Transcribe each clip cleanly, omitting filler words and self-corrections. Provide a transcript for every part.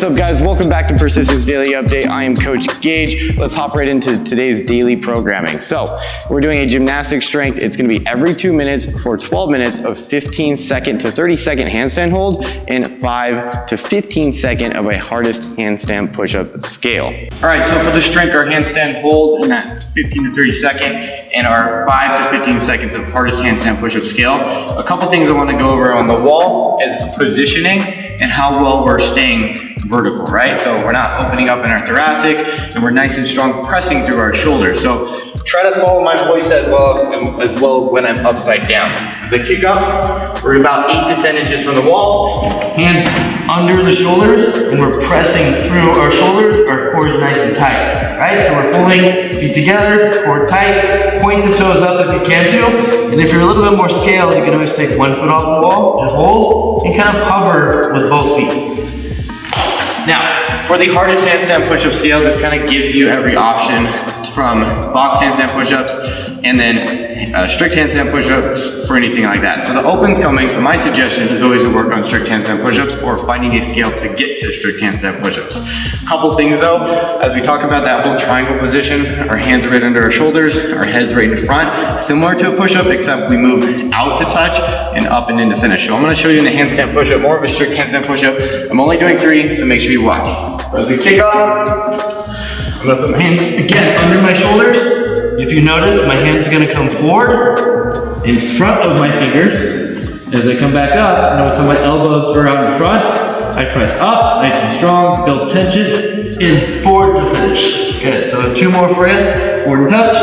What's up, guys? Welcome back to Persistence Daily Update. I am Coach Gage. Let's hop right into today's daily programming. So we're doing a gymnastic strength. It's going to be every 2 minutes for 12 minutes of 15-second to 30-second handstand hold and 5 to 15-second of a hardest handstand push-up scale. All right, so for the strength, our handstand hold in that 15 to 30 second and our 5 to 15 seconds of hardest handstand push-up scale. A couple things I want to go over on the wall is positioning and how well we're staying vertical, right? So we're not opening up in our thoracic and we're nice and strong pressing through our shoulders. So try to follow my voice as well when I'm upside down. As I kick up, we're about 8 to 10 inches from the wall, hands under the shoulders, and we're pressing through our shoulders. Our core is nice and tight, right? So we're pulling feet together, core tight, point the toes up if you can to, and if you're a little bit more scaled, you can always take 1 foot off the wall and hold and kind of hover with both feet. Now, for the hardest handstand push-up scale, this kind of gives you every option from box handstand push-ups and then strict handstand push-ups for anything like that. So the open's coming, so my suggestion is always to work on strict handstand push-ups or finding a scale to get to strict handstand push-ups. Couple things though, as we talk about that whole triangle position, our hands are right under our shoulders, our head's right in front, similar to a push-up, except we move out to touch and up and in to finish. So I'm gonna show you in the handstand push-up, more of a strict handstand push-up. I'm only doing 3, so make sure you watch. So as we kick off, I'm gonna put my hands again under my shoulders. If you notice, my hand's gonna come forward in front of my fingers. As they come back up, notice how my elbows are out in front. I press up, nice and strong, build tension, and forward to finish. Good, so 2 more for you. Forward and touch,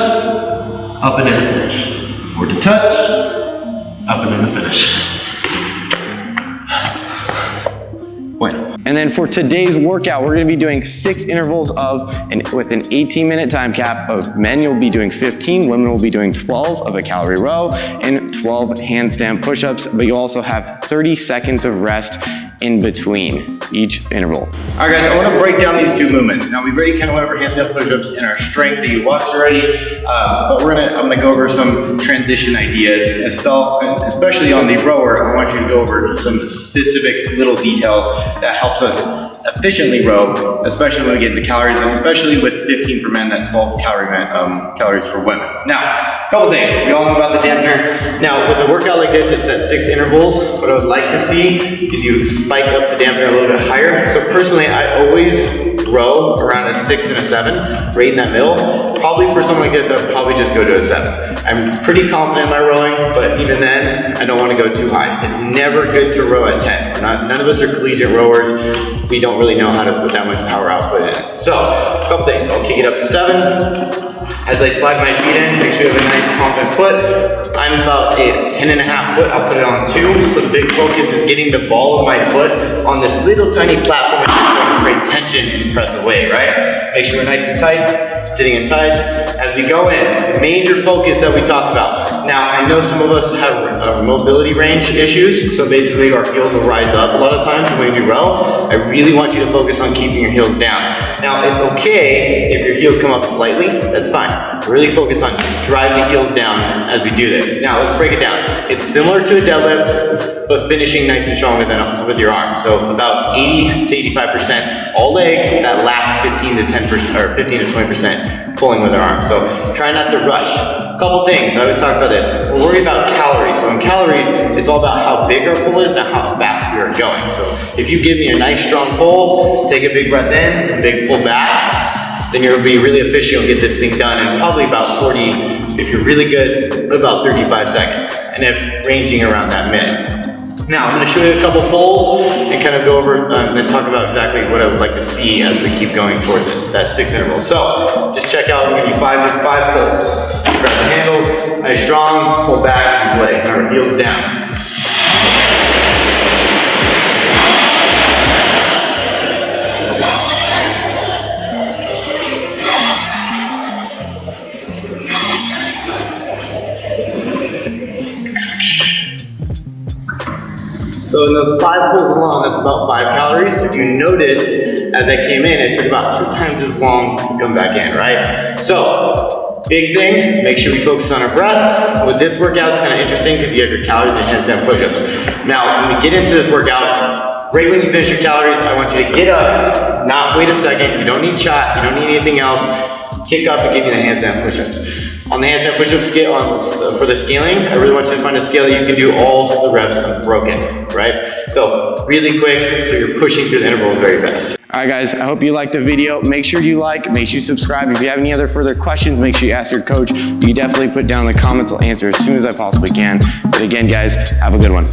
up and in to finish. Forward to touch, up and in to finish. Bueno. And then for today's workout, we're gonna be doing 6 intervals with an 18-minute time cap of men, you'll be doing 15, women will be doing 12 of a calorie row and 12 handstand push-ups, but you'll also have 30 seconds of rest in between each interval. All right, guys, I want to break down these 2 movements. Now, we've already kind of went over handstand push-ups in our strength that you watched already, but I'm gonna go over some transition ideas, especially on the rower. I want you to go over some specific little details that helps us efficiently row, especially when we get into calories, especially with 15 for men, that 12 calories for women. Now, a couple things. We all know about the dampener. Now, with a workout like this, it's at 6 intervals. What I would like to see is you spike up the dampener a little bit higher. So personally, I always row around a 6 and a 7, right in that middle. Probably for something like this, I'd probably just go to a 7. I'm pretty confident in my rowing, but even then, I don't want to go too high. It's never good to row at 10. None of us are collegiate rowers. We don't really know how to put that much power output in it. So, a couple things. I'll kick it up to 7. As I slide my feet in, make sure you have a nice confident foot. I'm about a 10.5 foot, I'll put it on 2. So the big focus is getting the ball of my foot on this little tiny platform so I can create tension and press away, right? Make sure we're nice and tight, sitting in tight. As we go in, major focus that we talk about. Now, I know some of us have mobility range issues, so basically our heels will rise up a lot of times when we row. I really want you to focus on keeping your heels down. Now, it's okay if your heels come up slightly, that's fine. Really focus on drive the heels down as we do this. Now, let's break it down. It's similar to a deadlift, but finishing nice and strong with your arms. So about 80 to 85% all legs, that last 15 to 10% or 15 to 20% pulling with our arms. So try not to rush. A couple things, I always talk about this. We're worried about calories. So in calories, it's all about how big our pull is, not how fast we are going. So if you give me a nice strong pull, take a big breath in, a big pull back, then you'll be really efficient. You'll get this thing done in probably about 40, if you're really good, about 35 seconds. And if ranging around that minute. Now, I'm going to show you a couple pulls and kind of go over and then talk about exactly what I would like to see as we keep going towards this, that 6 interval. So, just check out, I'll give you 5 pulls. Grab the handles, nice strong, pull back, use leg, our heels down. So in those 5 pulls alone, that's about 5 calories. If you noticed, as I came in, it took about 2 times as long to come back in, right? So, big thing, make sure we focus on our breath. With this workout, it's kind of interesting because you have your calories and handstand push-ups. Now, when we get into this workout, Right when you finish your calories, I want you to get up, not wait a second. You don't need chalk, you don't need anything else. Kick up and give me the handstand push-ups. On the handstand push-up scale, for the scaling, I really want you to find a scale you can do all the reps unbroken, right? So really quick, so you're pushing through the intervals very fast. All right, guys, I hope you liked the video. Make sure you like, make sure you subscribe. If you have any other further questions, make sure you ask your coach. You definitely put down in the comments. I'll answer as soon as I possibly can. But again, guys, have a good one.